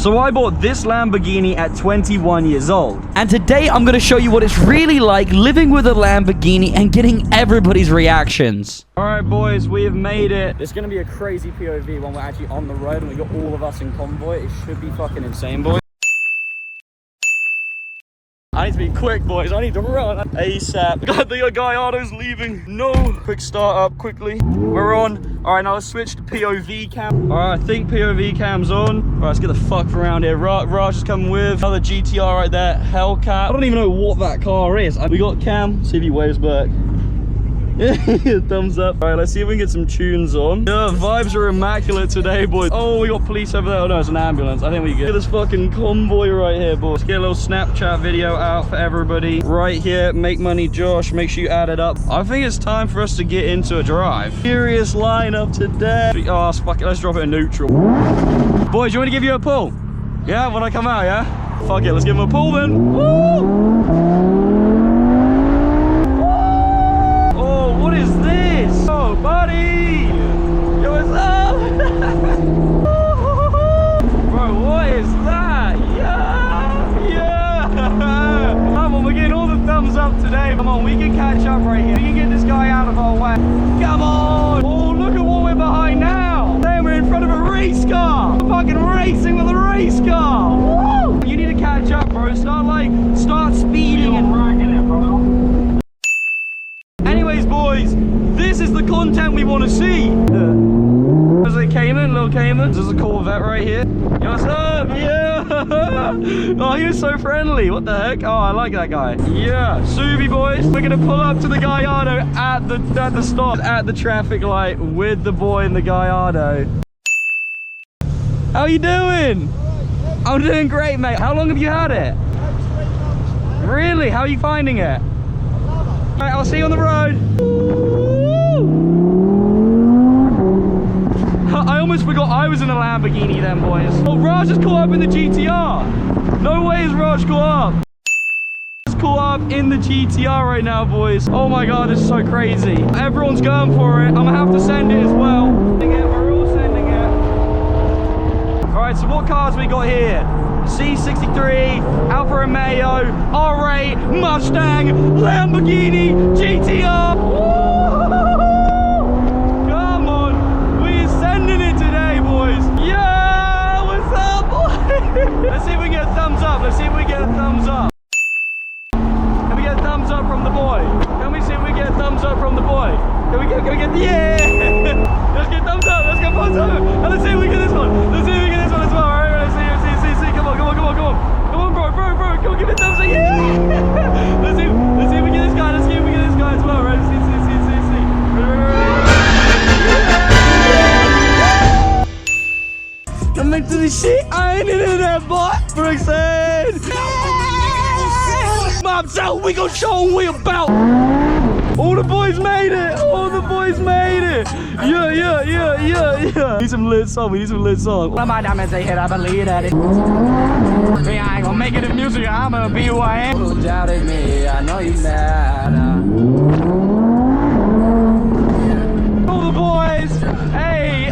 So I bought this Lamborghini at 21 years old. And today I'm gonna show you what it's really like living with a Lamborghini and getting everybody's reactions. All right, boys, we have made it. It's gonna be a crazy POV when we're actually on the road and we got all of us in Convoy. It should be fucking insane, boys. I need to be quick, boys. I need to run ASAP. God, the Gallardo's leaving. No. Quick start up quickly. We're on. All right, now let's switch to POV cam. All right, I think POV cam's on. All right, let's get the fuck around here. Raj is coming with another GTR right there. Hellcat. I don't even know what that car is. We got Cam. See if he waves back. Yeah, thumbs up. All right, let's see if we can get some tunes on. Yeah, vibes are immaculate today, boys. Oh, we got police over there. Oh no, it's an ambulance. I think we get this fucking Convoy right here, boys. Let's get a little Snapchat video out for everybody. Right here, make money Josh. Make sure you add it up. I think it's time for us to get into a drive. Serious lineup today. Oh, fuck it. Let's drop it in neutral. Boys, you want me to give you a pull? Yeah, when I come out, yeah? Fuck it, let's give him a pull then. Woo! What is this? Oh, buddy! Yo, what's up? Bro, what is that? Yeah! Yeah! Come on, we're getting all the thumbs up today. Come on, we can catch up right here. We can get this guy out of our way. Come on! Oh, look at what we're behind now! Then we're in front of a race car! We're fucking racing with a race car! Woo! You need to catch up, bro. Start speeding and ragging it, bro. Anyways, boys, this is the content we want to see. There's a Cayman, little Cayman. There's a Corvette right here. Yo, what's up? Yeah. Oh, he was so friendly. What the heck? Oh, I like that guy. Yeah. Subi, boys. We're gonna pull up to the Gallardo at the stop, at the traffic light with the boy in the Gallardo. How you doing? I'm doing great, mate. How long have you had it? Really? How are you finding it? Alright, I'll see you on the road. I almost forgot I was in a Lamborghini then, boys. Oh, Raj just caught up in the GTR. No way is Raj caught up. Just caught up in the GTR right now, boys. Oh my god, this is so crazy. Everyone's going for it. I'm gonna have to send it as well. We're all sending it. Alright, so what cars we got here? C63, Alfa Romeo, R8, Mustang, Lamborghini, GTR. Come on, we're sending it today, boys. Yeah, what's up, boys? Let's see if we get a thumbs up. Let's see if we get a thumbs up. Can we get a thumbs up from the boy? Can we see if we get a thumbs up from the boy? Can we get, yeah! Let's get thumbs up, let's get thumbs up. And let's see if we get this one. Let's see if we get this one as well. All right, let's see. Come on, bro, come on, give it a thumbs up, yeah! let's see if we get this guy, as well, right? See. Coming to the shit, I ain't into that, boy! Brookside! Mob's out, we gon' show them we about! All the boys made it! All the boys made it! Yeah. We need some lit song. My diamonds, they hit, I believe that it. I ain't gonna make it in music, I'ma be who I am. Who doubted me, I know you mad. All the boys! Hey!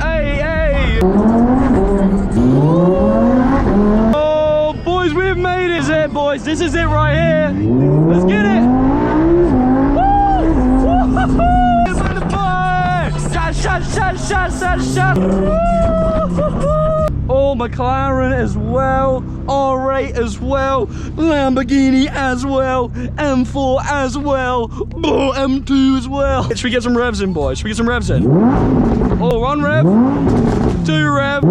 Oh, boys, we've made it! This is it, boys. This is it right here. Let's get it! Shot. Oh, McLaren as well, R8 as well, Lamborghini as well, M4 as well, M2 as well. Should we get some revs in, boys? Should we get some revs in? Oh, 1 rev, 2 rev,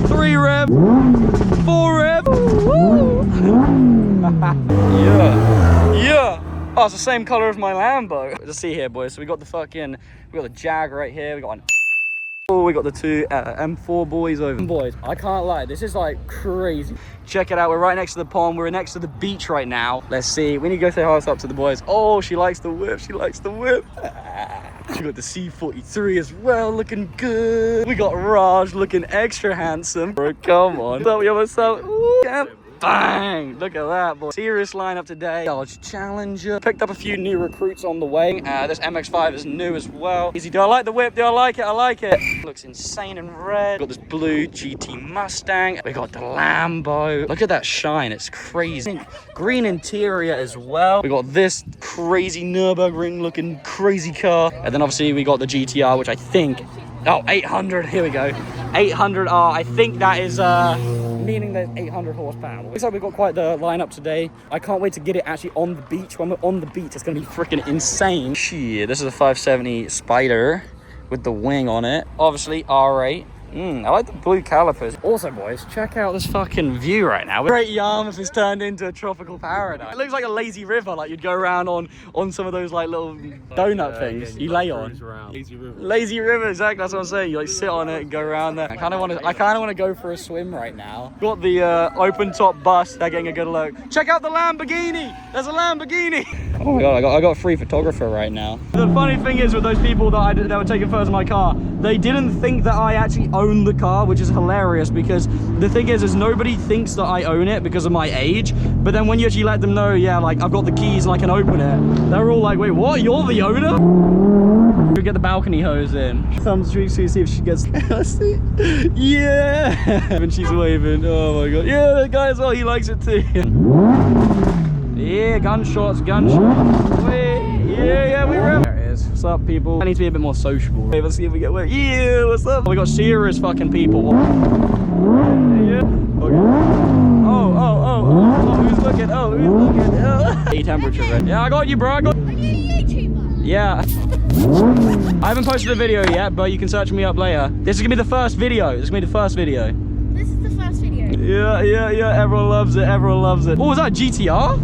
3 rev, 4 rev. Yeah. Oh, it's the same color as my Lambo. Let's see here, boys. So we got the Jag right here. We got the 2 M4 boys over. Boys, I can't lie. This is like crazy. Check it out. We're right next to the pond. We're next to the beach right now. Let's see. We need to go say hi up to the boys. Oh, she likes the whip. We got the C43 as well, looking good. We got Raj looking extra handsome. Bro, come on. What's up? Ooh, Bang! Look at that, boy. Serious lineup today. Dodge Challenger. Picked up a few new recruits on the way. This MX-5 is new as well. Easy. Do I like the whip? Do I like it? I like it. Looks insane in red. Got this blue GT Mustang. We got the Lambo. Look at that shine. It's crazy. Green interior as well. We got this crazy Nürburgring looking crazy car. And then obviously we got the GTR, which I think... Oh, 800. Here we go. 800R. I think that is... meaning there's 800 horsepower. Looks like we've got quite the lineup today. I can't wait to get it actually on the beach. When we're on the beach, it's gonna be freaking insane. Shit, this is a 570 Spider with the wing on it. Obviously, R8. I like the blue calipers. Also, boys, check out this fucking view right now. Great Yarmouth is turned into a tropical paradise. It looks like a lazy river, like you'd go around on some of those like little donut things you lay on. Lazy river. Lazy river, exactly. That's what I'm saying. You like sit on it and go around there. I kind of want to go for a swim right now. Got the open top bus. They're getting a good look. Check out the Lamborghini. There's a Lamborghini. Oh my god, I got a free photographer right now. The funny thing is with those people that were taking photos of my car, they didn't think that I actually own the car, which is hilarious because the thing is nobody thinks that I own it because of my age, but then when you actually let them know, yeah, like I've got the keys and I can open it, they're all like, wait, what? You're the owner? We get the balcony hose in. Thumbs to see if she gets yeah, and she's waving. Oh my god, yeah, that guy as well, he likes it too. Yeah, gunshots. Yeah, we rep. There it is. What's up, people? I need to be a bit more sociable. Okay, let's see if we get wet. Yeah, what's up? We got serious fucking people. Yeah. Okay. Oh, who's looking? Oh. Temperature, right? Yeah, I got you, bro. Are you a YouTuber? Yeah. I haven't posted a video yet, but you can search me up later. This is gonna be the first video. This is the first video. Yeah. Everyone loves it. What was that? GTR?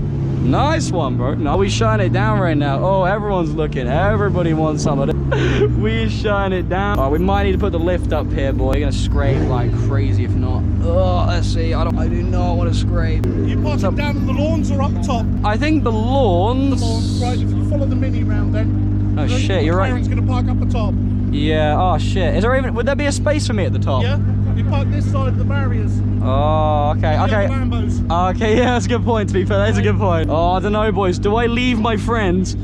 Nice one, bro. No, we shine it down right now. Oh, everyone's looking. Everybody wants some of it. We shine it down. Oh, we might need to put the lift up here, boy. You're gonna scrape like crazy if not. Oh, let's see. I do not want to scrape. You park it down the lawns or up top? I think the lawns. The lawns, right. If you follow the mini round then. Oh shit, you're right. Karen's gonna park up the top. Yeah, oh shit. Would there be a space for me at the top? Yeah. You park this side of the barriers. Oh, okay. Okay, yeah, that's a good point, to be fair. That's a good point. Oh, I don't know, boys. Do I leave my friends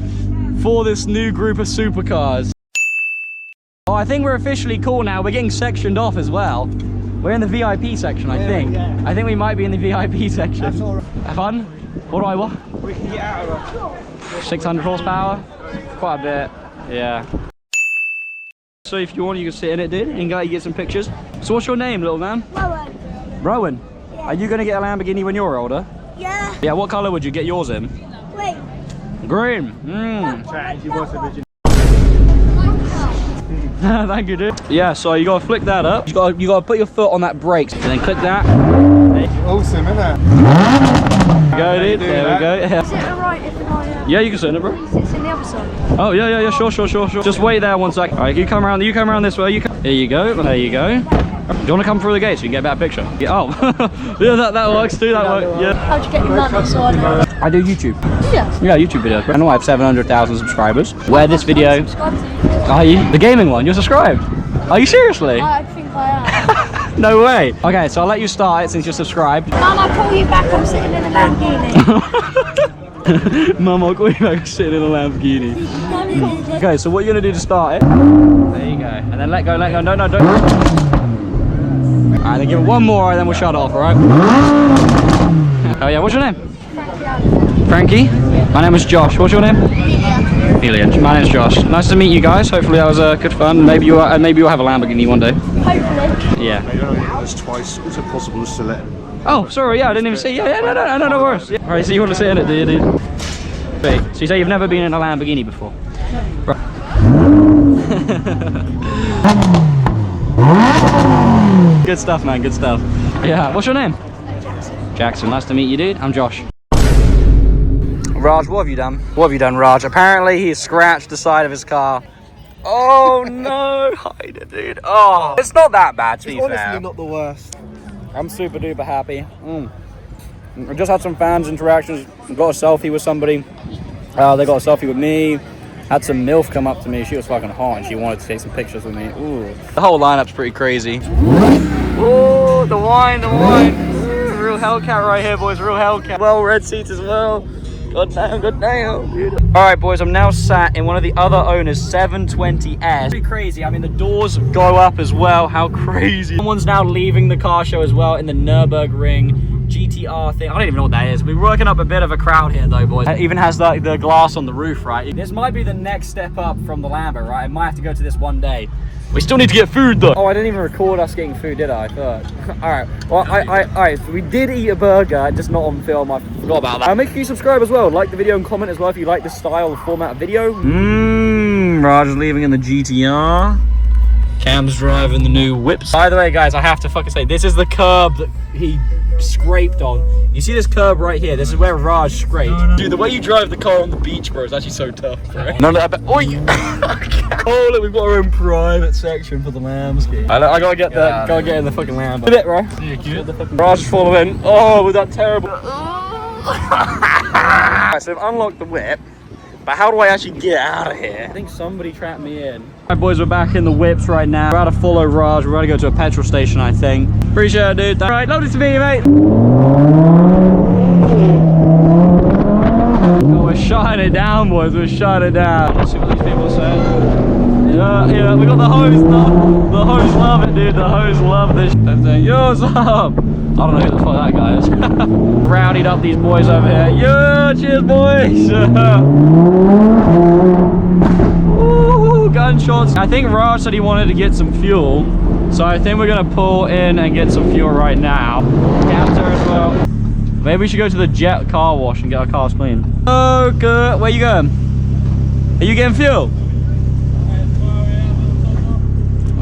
for this new group of supercars? Oh, I think we're officially cool now. We're getting sectioned off as well. We're in the VIP section, I think. Yeah. I think we might be in the VIP section. That's all right. Have fun? What do I want? We can get out of it. 600 horsepower? Quite a bit, yeah. So if you want, you can sit in it, dude, and get some pictures. So what's your name, little man? Rowan. Rowan? Yeah. Are you going to get a Lamborghini when you're older? Yeah. Yeah, what colour would you get yours in? Green. Green. Thank you, dude. Yeah, so you gotta flick that up. You gotta put your foot on that brake, and then click that. Awesome, isn't it? Go, dude. There we go. Is it alright if I... Yeah, you can sit in it, bro. It's in the other side. Oh, yeah, sure. Just wait there 1 second. All right, you come around this way. There you go. Do you want to come through the gate so you can get a better picture? Yeah, oh, yeah, that works too, that works, yeah. How'd you get your money side? I do YouTube. Yeah. Yeah, YouTube videos. I know I have 700,000 subscribers. Where this video... Subscribe to you. Are you? The gaming one? You're subscribed? Are you seriously? I think I am. No way. Okay, so I'll let you start it since you're subscribed. Mum, I'll call you back. I'm sitting in a Lamborghini. Mum, I'll call you back sitting in a Lamborghini. Okay, so what you're gonna do to start it? There you go. And then let go. No, don't. Alright, then give it one more and then we'll shut it off, alright? Oh yeah, what's your name? Frankie? My name is Josh. What's your name? Amelia. My name's Josh. Nice to meet you guys. Hopefully that was good fun. Maybe you'll have a Lamborghini one day. Hopefully. Yeah. That's twice. Is it possible to let him? Oh, sorry, yeah, I didn't even see. Yeah, no worries. Yeah. Alright, so you want to sit in it, do you, dude? Wait, so you say you've never been in a Lamborghini before? No. Good stuff, man, good stuff. Yeah, what's your name? Jackson, nice to meet you, dude. I'm Josh. Raj, what have you done? What have you done, Raj? Apparently he scratched the side of his car. Oh no, hide it, dude. Oh, it's not that bad, to be fair. It's honestly not the worst. I'm super duper happy. I just had some fans interactions. Got a selfie with somebody. They got a selfie with me. Had some MILF come up to me. She was fucking hot and she wanted to take some pictures with me. Ooh. The whole lineup's pretty crazy. Ooh, the wine. Ooh, real Hellcat right here, boys. Real Hellcat. Well, red seats as well. God damn, god damn. Beautiful. All right, boys, I'm now sat in one of the other owners' 720S. Pretty crazy. I mean, the doors go up as well. How crazy. Someone's now leaving the car show as well in the Nürburgring GTR thing. I don't even know what that is. We're working up a bit of a crowd here, though, boys. It even has like the glass on the roof, right? This might be the next step up from the Lambo, right? I might have to go to this one day. We still need to get food though. Oh, I didn't even record us getting food, did I? Thought. Alright, well, alright, so we did eat a burger, just not on film. I forgot about that. Make sure you subscribe as well. Like the video and comment as well if you like this style of format of video. Raj is leaving in the GTR. Cam's driving the new whips. By the way, guys, I have to fucking say, this is the curb that he scraped on. You see this curb right here? This is where Raj scraped. Dude, the way you drive the car on the beach, bro, is actually so tough, bro. None of that. Oh, oh, look, we've got our own private section for the lambs. I gotta get the, gotta get in the fucking Lambo. A bit, bro. Yeah, cute. Raj is following. Oh, with that terrible. Right, so I've unlocked the whip. But how do I actually get out of here? I think somebody trapped me in. Alright, boys, we're back in the whips right now. We're about to follow Raj. We're about to go to a petrol station, I think. Appreciate it, dude. Alright, lovely to meet you, mate. Oh, we're shutting it down, boys. We're shutting it down. Let's see what these people are saying. Yeah, we got the hose. The hose love it, dude. The hose love this. They're saying, yo, what's up? I don't know who the fuck that guy is. Rowdied up these boys over here. Yo, cheers, boys. Ooh, gunshots. I think Raj said he wanted to get some fuel. So I think we're going to pull in and get some fuel right now. Cabs there as well. Maybe we should go to the Jet car wash and get our cars cleaned. Oh, good. Where you going? Are you getting fuel?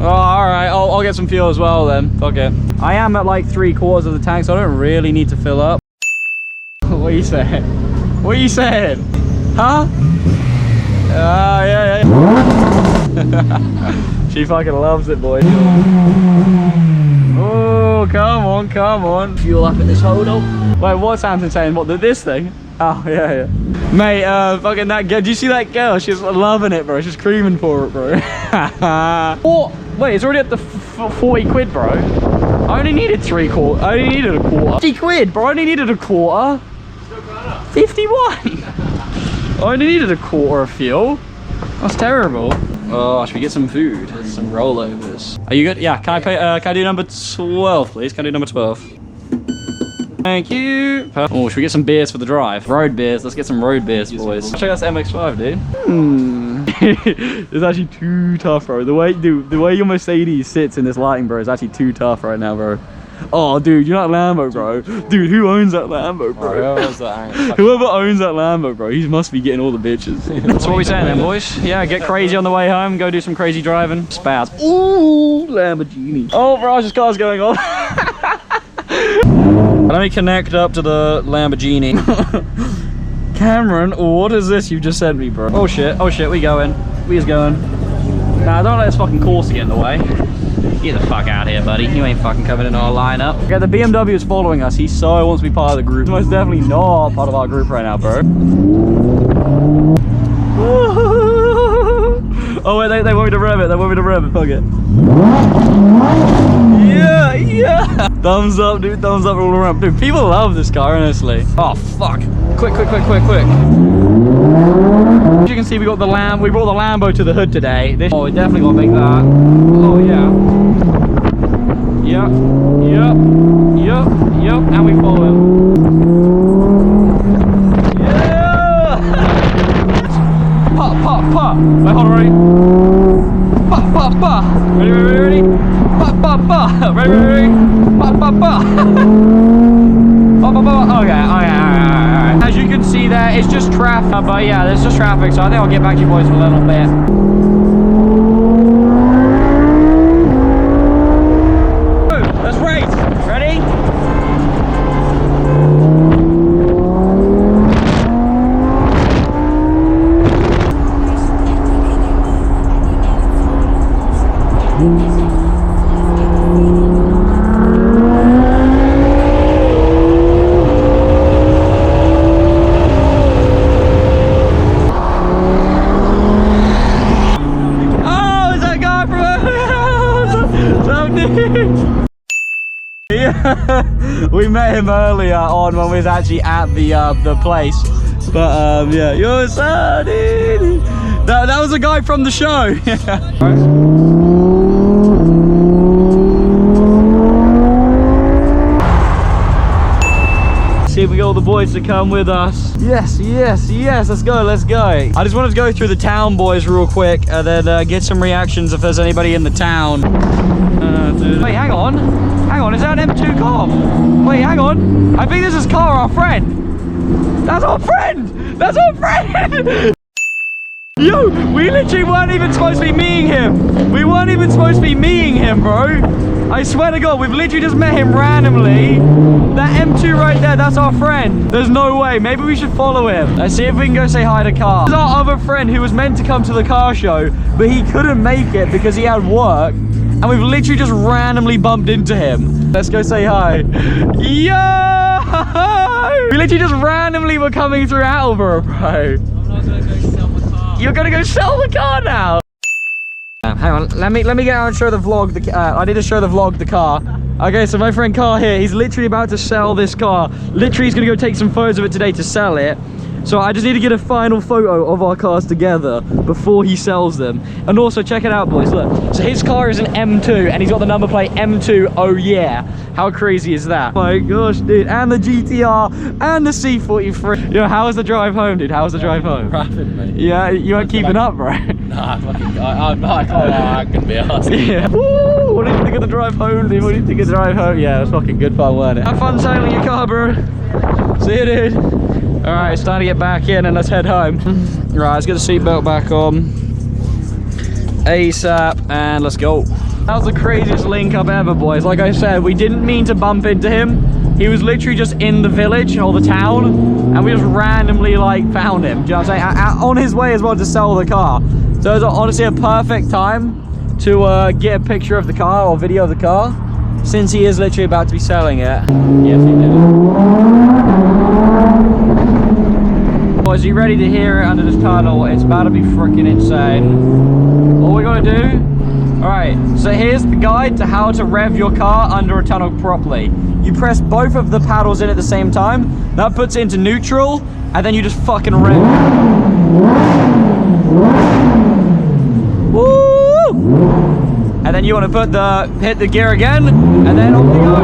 Oh, alright, I'll get some fuel as well then. Okay. I am at like 3/4 of the tank, so I don't really need to fill up. What are you saying? What are you saying? Huh? Yeah. She fucking loves it, boy. Oh, come on. Fuel up in this hodl. Wait, what's Anton saying? What, this thing? Oh, yeah. Mate, fucking that girl. Do you see that girl? She's loving it, bro. She's screaming for it, bro. Oh, wait, it's already at the 40 quid, bro. I only needed 3/4. I only needed a quarter. 50 quid, bro. I only needed a quarter. 51. I only needed a quarter of fuel. That's terrible. Oh, should we get some food? Some rollovers. Are you good? Yeah, can I pay, can I do number 12, please? Can I do number 12? Thank you. Oh, should we get some beers for the drive? Road beers. Let's get some road beers, boys. Check out this MX-5, dude. It's actually too tough, bro. The way your Mercedes sits in this lighting, bro, is actually too tough right now, bro. Oh, dude, you're not Lambo, bro. Dude, who owns that Lambo, bro? Whoever owns that Lambo, bro, he must be getting all the bitches. That's what we saying then, boys. Yeah, get crazy on the way home. Go do some crazy driving. Spaz. Ooh, Lamborghini. Oh, Raj's car's going off. Let me connect up to the Lamborghini. Cameron, what is this you just sent me, bro? Oh shit, we going. We is going. Nah, don't let this fucking Corsa get in the way. Get the fuck out of here, buddy. You ain't fucking coming in our lineup. Okay, the BMW is following us. He so wants to be part of the group. He's most definitely not part of our group right now, bro. Oh wait, they want me to rev it. They want me to rev it. Fuck it. Yeah. Thumbs up, dude. Thumbs up all around. Dude, people love this car, honestly. Oh, fuck. Quick. As you can see, we brought the Lambo to the hood today. Oh, we definitely gotta make that. Oh, yeah. Yep. And we follow him. Yeah! Pop. Wait, hold on, ready? Pop. Ready? Pop. Ready? Pop. Okay. As you can see there, it's just traffic. But yeah, there's just traffic, so I think I'll get back to you boys in a little bit. Let's race. Ready? met him earlier on when we was actually at the place. But yeah, you're so dude. That was a guy from the show. See if we get all the boys to come with us. Yes, yes, yes, let's go, let's go. I just wanted to go through the town, boys, real quick, and then get some reactions if there's anybody in the town. Wait, hang on, is that an M2 car? Wait, hang on, I think this is Car, our friend. That's our friend, that's our friend. Yo, we literally weren't even supposed to be meeting him. We weren't even supposed to be meeting him, bro. I swear to God, we've literally just met him randomly. That M2 right there, that's our friend. There's no way. Maybe we should follow him. Let's see if we can go say hi to Car. This is our other friend who was meant to come to the car show, but he couldn't make it because he had work. And we've literally just randomly bumped into him. Let's go say hi. Yo! We literally just randomly were coming through Attleborough, bro. You're gonna go sell the car now? Hang on, let me get out and show the vlog. I need to show the vlog the car. Okay, so my friend Car here, he's literally about to sell this car. Literally, he's gonna go take some photos of it today to sell it. So I just need to get a final photo of our cars together before he sells them. And also, check it out, boys, look. So his car is an M2, and he's got the number plate M2, oh yeah. How crazy is that? Oh my gosh, dude, and the GTR, and the C43. Yo, how was the drive home, dude? How was the drive home? Rapid, mate. Yeah, you weren't keeping up, bro? Nah, I'm gonna be honest. Yeah. Woo! What did you think of the drive home, dude? What did you think of the drive home? Yeah, it was fucking good fun, wasn't it? Have fun sailing your car, bro. See you, dude. All right, it's time to get back in and let's head home. Right, let's get the seatbelt back on. ASAP, and let's go. That was the craziest link up ever, boys. Like I said, we didn't mean to bump into him. He was literally just in the village or the town, and we just randomly like found him. Do you know what I'm saying? On his way as well to sell the car. So it was honestly a perfect time to get a picture of the car or video of the car, since he is literally about to be selling it. Yes, he did. Boys, are you ready to hear it under this tunnel? It's about to be freaking insane. All we gotta do, all right, so here's the guide to how to rev your car under a tunnel properly. You press both of the paddles in at the same time, that puts it into neutral, and then you just fucking rev. Woo! And then you want to hit the gear again, and then off you go.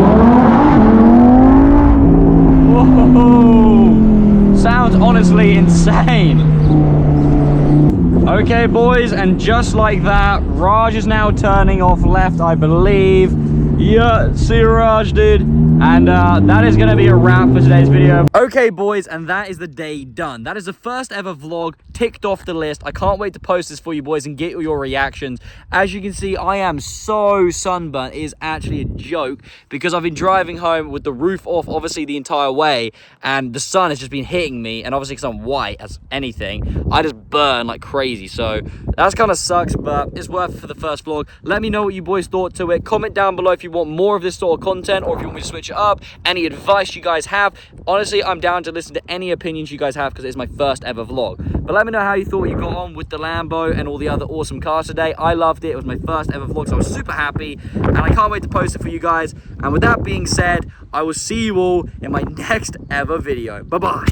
Whoa! Sounds honestly insane. Okay, boys, and just like that, Raj is now turning off left, I believe. Yeah, see you, Raj, dude. And that is going to be a wrap for today's video. Okay, boys, and that is the day done. That is the first ever vlog ticked off the list. I can't wait to post this for you boys and get your reactions. As you can see, I am so sunburnt. It is actually a joke because I've been driving home with the roof off, obviously, the entire way, and the sun has just been hitting me. And obviously, because I'm white as anything, I just burn like crazy. So that's kind of sucks, but it's worth it for the first vlog. Let me know what you boys thought to it. Comment down below if you want more of this sort of content, or if you want me to switch it up, any advice you guys have. Honestly, I'm down to listen to any opinions you guys have because it's my first ever vlog. But let me know how you thought you got on with the Lambo and all the other awesome cars today. I loved it. It was my first ever vlog, so I was super happy, and I can't wait to post it for you guys. And with that being said, I will see you all in my next ever video. Bye bye.